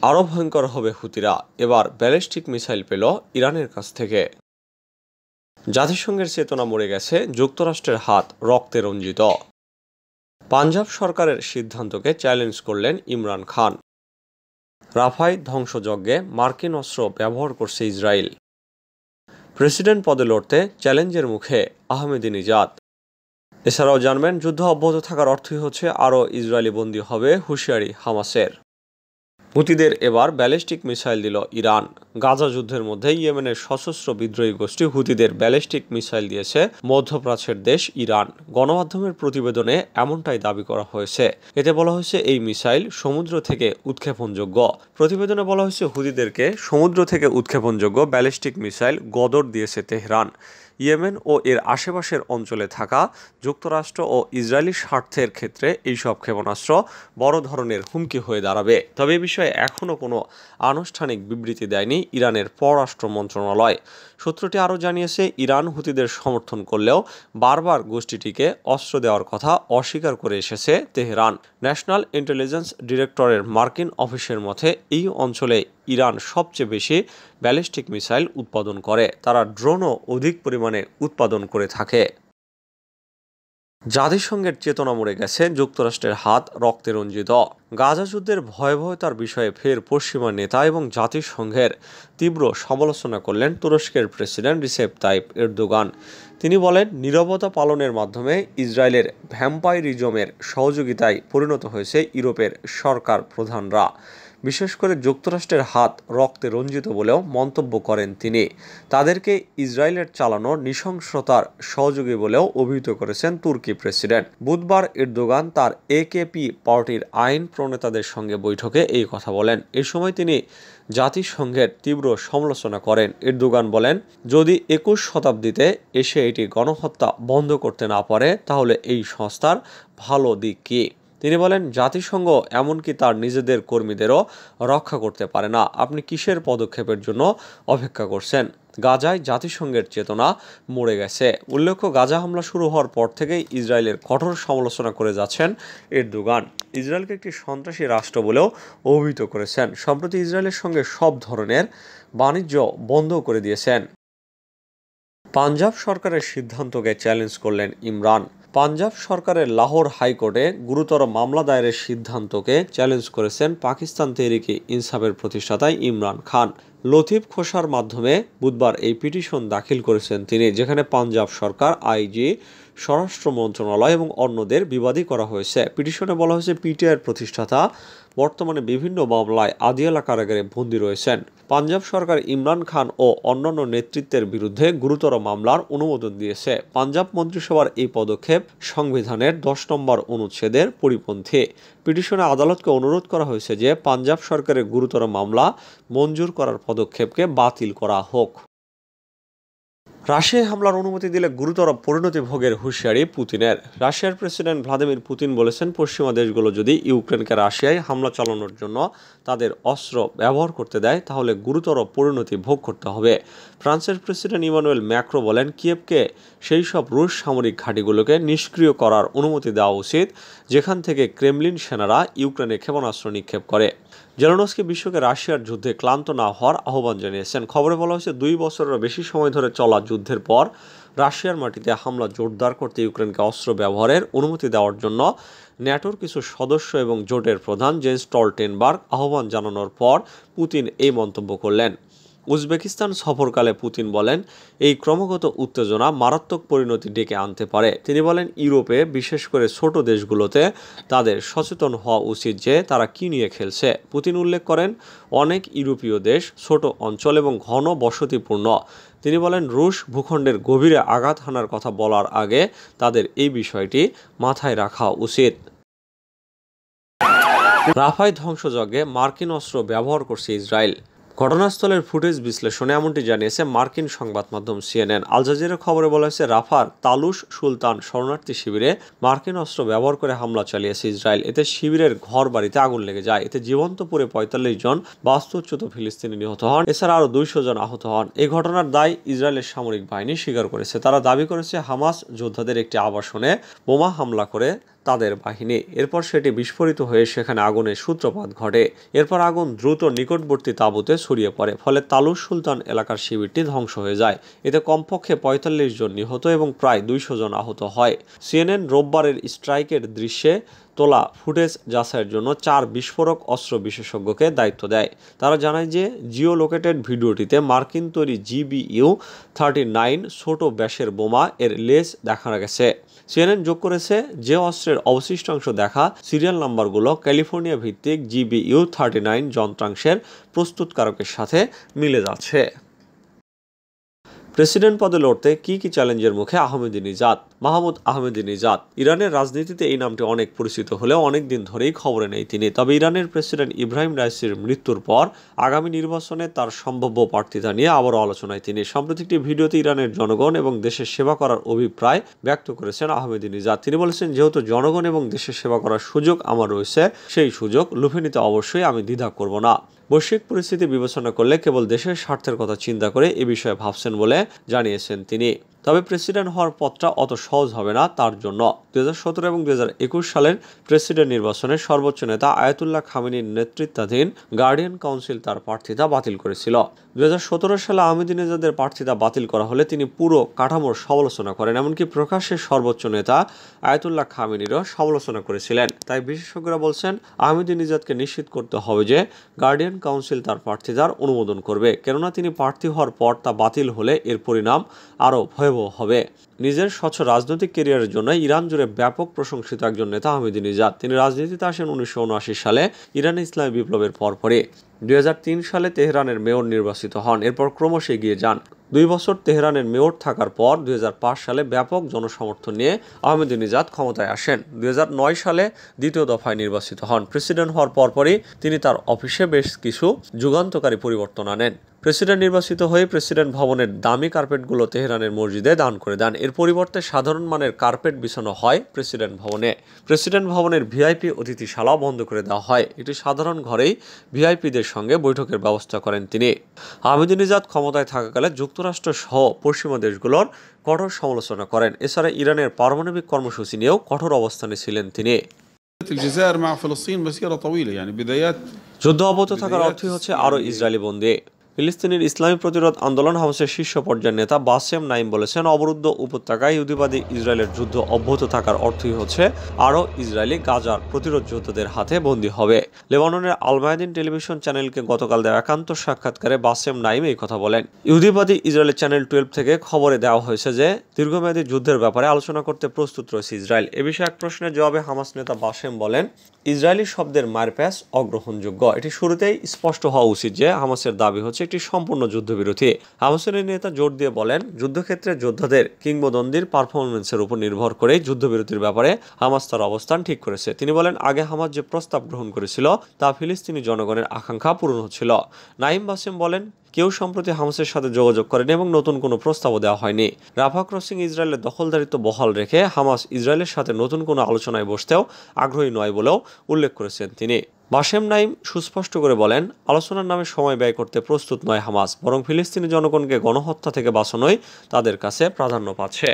আরও ভয়ঙ্কর হবে হুতিরা, এবার ব্যালিস্টিক মিসাইল পেল ইরানের কাছ থেকে। জাতিসংঘের চেতনা মরে গেছে, যুক্তরাষ্ট্রের হাত রক্তে রঞ্জিত। পাঞ্জাব সরকারের সিদ্ধান্তকে চ্যালেঞ্জ করলেন ইমরান খান। রাফায় ধ্বংসযজ্ঞে মার্কিন অস্ত্র ব্যবহার করছে ইসরায়েল। প্রেসিডেন্ট পদে লড়তে চ্যালেঞ্জের মুখে আহমেদিনেজাদ। এছাড়াও জানবেন, যুদ্ধ অব্যাহত থাকার অর্থই হচ্ছে আরও ইসরায়েলি বন্দী হবে, হুঁশিয়ারি হামাসের। হুতিদের এবার ব্যালিস্টিক মিসাইল দিল ইরান। গাজা যুদ্ধের মধ্যে ইয়েমেনের সশস্ত্র বিদ্রোহী গোষ্ঠী হুতিদের ব্যালিস্টিক মিসাইল দিয়েছে মধ্যপ্রাচ্যের দেশ ইরান। গণমাধ্যমের প্রতিবেদনে এমনটাই দাবি করা হয়েছে। এতে বলা হয়েছে এই মিসাইল সমুদ্র থেকে উৎক্ষেপণযোগ্য। প্রতিবেদনে বলা হয়েছে হুতিদেরকে সমুদ্র থেকে উৎক্ষেপণযোগ্য ব্যালিস্টিক মিসাইল গদর দিয়েছে তেহরান। ইয়েমেন ও এর আশেপাশের অঞ্চলে থাকা যুক্তরাষ্ট্র ও ইসরায়েলি স্বার্থের ক্ষেত্রে এইসব ক্ষেপণাস্ত্র বড় ধরনের হুমকি হয়ে দাঁড়াবে। তবে এ বিষয়ে এখনও কোনো আনুষ্ঠানিক বিবৃতি দেয়নি ইরানের পররাষ্ট্র মন্ত্রণালয়। সূত্রটি আরও জানিয়েছে, ইরান হুতিদের সমর্থন করলেও বারবার গোষ্ঠীটিকে অস্ত্র দেওয়ার কথা অস্বীকার করে এসেছে তেহরান। ন্যাশনাল ইন্টেলিজেন্স ডিরেক্টরের মার্কিন অফিসের মতে এই অঞ্চলে ইরান সবচেয়ে বেশি ব্যালিস্টিক মিসাইল উৎপাদন করে। তারা ড্রোনও অধিক পরিমাণে উৎপাদন করে থাকে। জাতিসংঘের চেতনা মরে গেছে, যুক্তরাষ্ট্রের হাত রক্তে রঞ্জিত। গাজা যুদ্ধের ভয়াবহতার বিষয়ে ফের পশ্চিমা নেতা এবং জাতিসংঘের তীব্র সমালোচনা করলেন তুরস্কের প্রেসিডেন্ট রিসেপ তাইপ এরদোগান। তিনি বলেন, নীরবতা পালনের মাধ্যমে ইসরায়েলের ভ্যাম্পাইরিজমের সহযোগিতায় পরিণত হয়েছে ইউরোপের সরকার প্রধানরা। বিশেষ করে যুক্তরাষ্ট্রের হাত রক্তে রঞ্জিত বলেও মন্তব্য করেন তিনি। তাদেরকে ইসরায়েলের চালানো নৃশংসতার সহযোগী বলেও অভিহিত করেছেন তুর্কি প্রেসিডেন্ট। বুধবার এরদোগান তার একেপি পার্টির আইন প্রণেতাদের সঙ্গে বৈঠকে এই কথা বলেন। এ সময় তিনি জাতিসংঘের তীব্র সমালোচনা করেন। এরদোগান বলেন, যদি 21 শতাব্দীতে এসে এটি গণহত্যা বন্ধ করতে না পারে তাহলে এই সংস্থার ভালো দিক কী? তিনি বলেন, জাতিসংঘ এমনকি তার নিজেদের কর্মীদেরও রক্ষা করতে পারে না। আপনি কিসের পদক্ষেপের জন্য অপেক্ষা করছেন? গাজায় জাতিসংঘের চেতনা মরে গেছে। উল্লেখ্য, গাজা হামলা শুরু হওয়ার পর থেকেই ইসরায়েলের কঠোর সমালোচনা করে যাচ্ছেন এরদোগান। ইসরায়েলকে একটি সন্ত্রাসী রাষ্ট্র বলেও অভিহিত করেছেন। সম্প্রতি ইসরায়েলের সঙ্গে সব ধরনের বাণিজ্য বন্ধ করে দিয়েছেন। পাঞ্জাব সরকারের সিদ্ধান্তকে চ্যালেঞ্জ করলেন ইমরান। পাঞ্জাব সরকারের লাহোর হাইকোর্টে গুরুতর মামলা দায়েরের সিদ্ধান্তকে চ্যালেঞ্জ করেছেন পাকিস্তান তেহরিকে ইনসাফের প্রতিষ্ঠাতা ইমরান খান। লতিফ খোসার মাধ্যমে বুধবার এই পিটিশন দাখিল করেছেন তিনি, যেখানে পাঞ্জাব সরকার, আইজি, স্বরাষ্ট্র মন্ত্রণালয় এবং অন্যদের বিবাদী করা হয়েছে। পিটিশনে বলা হয়েছে, পিটিআইয়ের প্রতিষ্ঠাতা বর্তমানে বিভিন্ন মামলায় আদিয়ালা কারাগারে বন্দী রয়েছেন। পাঞ্জাব সরকার ইমরান খান ও অন্যান্য নেতৃত্বের বিরুদ্ধে গুরুতর মামলার অনুমোদন দিয়েছে। পাঞ্জাব মন্ত্রিসভার এই পদক্ষেপ সংবিধানের 10 নম্বর অনুচ্ছেদের পরিপন্থী। পিটিশনে আদালতকে অনুরোধ করা হয়েছে যে পাঞ্জাব সরকারের গুরুতর মামলা মঞ্জুর করার পদক্ষেপকে বাতিল করা হোক। রাশিয়ায় হামলার অনুমতি দিলে গুরুতর পরিণতি ভোগের হুঁশিয়ারি পুতিনের। রাশিয়ার প্রেসিডেন্ট ভ্লাদিমির পুতিন বলেছেন, পশ্চিমা দেশগুলো যদি ইউক্রেনকে রাশিয়ায় হামলা চালানোর জন্য তাদের অস্ত্র ব্যবহার করতে দেয় তাহলে গুরুতর পরিণতি ভোগ করতে হবে। ফ্রান্সের প্রেসিডেন্ট ইমানুয়েল ম্যাক্রো বলেন, কিয়েভকে সেই সব রুশ সামরিক ঘাঁটিগুলোকে নিষ্ক্রিয় করার অনুমতি দেওয়া উচিত যেখান থেকে ক্রেমলিন সেনারা ইউক্রেনে ক্ষেপণাস্ত্র নিক্ষেপ করে। জেলেনস্কি বিশ্বকে রাশিয়ার যুদ্ধে ক্লান্ত না হওয়ার আহ্বান জানিয়েছেন। খবরে বলা হয়েছে, 2 বছরেরও বেশি সময় ধরে চলা যুদ্ধের পর রাশিয়ার মাটিতে হামলা জোরদার করতে ইউক্রেনকে অস্ত্র ব্যবহারের অনুমতি দেওয়ার জন্য ন্যাটোর কিছু সদস্য এবং জোটের প্রধান জেন্স স্টলটেনবার্গ আহ্বান জানানোর পর পুতিন এই মন্তব্য করলেন। উজবেকিস্তান সফরকালে পুতিন বলেন, এই ক্রমাগত উত্তেজনা মারাত্মক পরিণতি ডেকে আনতে পারে। তিনি বলেন, ইউরোপে বিশেষ করে ছোট দেশগুলোতে তাদের সচেতন হওয়া উচিত যে তারা কী নিয়ে খেলছে। পুতিন উল্লেখ করেন, অনেক ইউরোপীয় দেশ ছোট অঞ্চল এবং ঘন বসতিপূর্ণ। তিনি বলেন, রুশ ভূখণ্ডের গভীরে আঘাত হানার কথা বলার আগে তাদের এই বিষয়টি মাথায় রাখা উচিত। রাফায় ধ্বংসযজ্ঞে মার্কিন অস্ত্র ব্যবহার করছে ইসরায়েল। ঘটনাস্থলের ফুটেজ বিশ্লেষণে এমনটি জানিয়েছে মার্কিন সংবাদ মাধ্যম সিএনএন। আল জাজিরার খবরে বলা হয়েছে, রাফার তালুস সুলতান শরণার্থী শিবিরে মার্কিন অস্ত্র ব্যবহার করে হামলা চালিয়েছে ইসরায়েল। এতে শিবিরের ঘর বাড়িতে আগুন লেগে যায়। এতে জীবন্ত পুড়ে 45 জন বাস্তুচ্যুত ফিলিস্তিনি নিহত হন। এছাড়া আরও 200 জন আহত হন। এই ঘটনার দায় ইসরায়েলের সামরিক বাহিনী স্বীকার করেছে। তারা দাবি করেছে, হামাস যোদ্ধাদের একটি আবাসনে বোমা হামলা করে তাদের বাহিনী। এরপর সেটি বিস্ফোরিত হয়ে সেখানে আগুনের সূত্রপাত ঘটে। এরপর আগুন দ্রুত নিকটবর্তী তাঁবুতে ছড়িয়ে পড়ে, ফলে তালুস সুলতান এলাকার শিবিরটি ধ্বংস হয়ে যায়। এতে কমপক্ষে ৪৫ জন নিহত এবং প্রায় ২০০ জন আহত হয়। সিএনএন রোববারের স্ট্রাইকের দৃশ্যে তোলা ফুটেজ যাচাইয়ের জন্য 4 বিস্ফোরক অস্ত্র বিশেষজ্ঞকে দায়িত্ব দেয়। তারা জানায় যে জিও লোকেটেড ভিডিওটিতে মার্কিন তৈরি GBU-39 ছোট ব্যাসের বোমা এর লেজ দেখা গেছে। সিএনএন যোগ করেছে, যে অস্ত্রের অবশিষ্টাংশ দেখা সিরিয়াল নাম্বারগুলো ক্যালিফোর্নিয়া ভিত্তিক GBU-39 যন্ত্রাংশের প্রস্তুতকারকের সাথে মিলে যাচ্ছে। প্রেসিডেন্ট পদে লড়তে কি চ্যালেঞ্জের মুখে আহমেদিনেজাদ? মাহমুদ আহমেদিনেজাদ। ইরানের রাজনীতিতে এই নামটি অনেক পরিচিত হলেও অনেক দিন ধরেই খবরে নেই তিনি। তবে ইরানের প্রেসিডেন্ট ইব্রাহিম রাইসির মৃত্যুর পর আগামী নির্বাচনে তার সম্ভাব্য প্রার্থিতা নিয়ে আবারও আলোচনায় তিনি। সম্প্রতি একটি ভিডিওতে ইরানের জনগণ এবং দেশের সেবা করার অভিপ্রায় ব্যক্ত করেছেন আহমেদিনেজাদ। তিনি বলেছেন, যেহেতু জনগণ এবং দেশের সেবা করার সুযোগ আমার রয়েছে, সেই সুযোগ লুফে নিতে অবশ্যই আমি দ্বিধা করব না। বৈশ্বিক পরিস্থিতি বিবেচনা করলে কেবল দেশের স্বার্থের কথা চিন্তা করে এ বিষয়ে ভাবছেন বলে জানিয়েছেন তিনি। তবে প্রেসিডেন্ট হওয়ার পথটা অত সহজ হবে না তার জন্য। 2017 এবং 2021 সালের প্রেসিডেন্ট নির্বাচনে সর্বোচ্চ নেতা আয়াতুল্লাহ খামেনির নেতৃত্বাধীন গার্ডিয়ান কাউন্সিল তার প্রার্থিতা বাতিল করেছিল। 2017 সালে আহমেদিনেজাদের প্রার্থিতা বাতিল করা হলে তিনি পুরো কাঠামোর সমালোচনা করেন, এমনকি প্রকাশ্যে সর্বোচ্চ নেতা আয়াতুল্লাহ খামেনিরও সমালোচনা করেছিলেন। তাই বিশেষজ্ঞরা বলছেন, আহমেদিনেজাদকে নিশ্চিত করতে হবে যে গার্ডিয়ান কাউন্সিল তার প্রার্থিতার অনুমোদন করবে, কেননা তিনি প্রার্থী হওয়ার পর তা বাতিল হলে এর পরিণাম আরও ভয়াবহ হবে। নিজের স্বচ্ছ রাজনৈতিক ক্যারিয়ারের জন্য ইরান জুড়ে ব্যাপক প্রশংসিত একজন নেতা আহমেদিনেজাদ। তিনি রাজনীতিতে আসেন 1979 সালে ইরানে ইসলামী বিপ্লবের পরপরই। 2003 সালে তেহরানের মেয়র নির্বাচিত হন, এরপর ক্রমশ এগিয়ে যান। 2 বছর তেহরানের মেয়র থাকার পর 2005 সালে ব্যাপক জনসমর্থন নিয়ে আহমেদিনেজাদ ক্ষমতায় আসেন। 2009 সালে দ্বিতীয় দফায় নির্বাচিত হন। প্রেসিডেন্ট হওয়ার পরপরই তিনি তার অফিসে বেশ কিছু যুগান্তকারী পরিবর্তন আনেন। প্রেসিডেন্ট নির্বাচিত হয়ে প্রেসিডেন্ট ভবনের দামি কার্পেটগুলো তেহরানের মসজিদে দান করে দেন। এর পরিবর্তে সাধারণ মানের কার্পেট বিছানো হয় প্রেসিডেন্ট ভবনে। প্রেসিডেন্ট ভবনের ভিআইপি অতিথিশালাও বন্ধ করে দেওয়া হয়। একটি সাধারণ ঘরেই ভিআইপিদের সঙ্গে বৈঠকের ব্যবস্থা করেন তিনি। আহমেদিনেজাদ ক্ষমতায় থাকাকালে যুক্তরাষ্ট্র সহ পশ্চিমা দেশগুলোর কঠোর সমালোচনা করেন। এছাড়া ইরানের পারমাণবিক কর্মসূচি নিয়েও কঠোর অবস্থানে ছিলেন তিনি। যুদ্ধ অব্যাহত থাকার অর্থই হচ্ছে আরও ইসরায়েলি বন্দী। ফিলিস্তিনের ইসলামী প্রতিরোধ আন্দোলন হামাসের শীর্ষ পর্যায়ের নেতা বাসেম নাইম বলেছেন, অবরুদ্ধ উপত্যকায় ইহুদিবাদী ইসরায়েলের যুদ্ধ অব্যাহত থাকার অর্থই হচ্ছে আরও ইসরায়েলি গাজার প্রতিরোধ যোদ্ধাদের হাতে বন্দী হবে। লেবাননের আল মায়াদিন টেলিভিশন চ্যানেলকে গতকাল দেওয়া একান্ত সাক্ষাৎকারে বাসেম নাইম এই কথা বলেন। ইহুদিবাদী ইসরায়েলের চ্যানেল 12 থেকে খবরে দেওয়া হয়েছে যে দীর্ঘমেয়াদী যুদ্ধের ব্যাপারে আলোচনা করতে প্রস্তুত রয়েছে ইসরায়েল। এ বিষয়ে এক প্রশ্নের জবাবে হামাস নেতা বাসেম বলেন, ইসরায়েলি শব্দের মারপ্যাচ অগ্রহণযোগ্য। এটি শুরুতেই স্পষ্ট হওয়া উচিত যে হামাসের দাবি হচ্ছে একটি সম্পূর্ণ যুদ্ধবিরতি। হামাসের নেতা জোর দিয়ে বলেন, যুদ্ধক্ষেত্রে যোদ্ধাদের কিংবদন্তির পারফরমেন্সের উপর নির্ভর করে যুদ্ধবিরতির ব্যাপারে হামাস তার অবস্থান ঠিক করেছে। তিনি বলেন, আগে হামাস যে প্রস্তাব গ্রহণ করেছিল তা ফিলিস্তিনি জনগণের আকাঙ্ক্ষা পূরণ হচ্ছিল। নাইম বাসেম বলেন, কেউ সম্প্রতি হামাসের সাথে যোগাযোগ করেনি এবং নতুন কোনো প্রস্তাবও দেওয়া হয়নি। রাফা ক্রসিং ইসরায়েলের দখলদারিত্ব বহাল রেখে হামাস ইসরায়েলের সাথে নতুন কোনো আলোচনায় বসতেও আগ্রহী নয় বলেও উল্লেখ করেছেন তিনি। বাসেম নাইম সুস্পষ্ট করে বলেন, আলোচনার নামে সময় ব্যয় করতে প্রস্তুত নয় হামাস, বরং ফিলিস্তিনি জনগণকে গণহত্যা থেকে বাঁচানোই তাদের কাছে প্রাধান্য পাচ্ছে।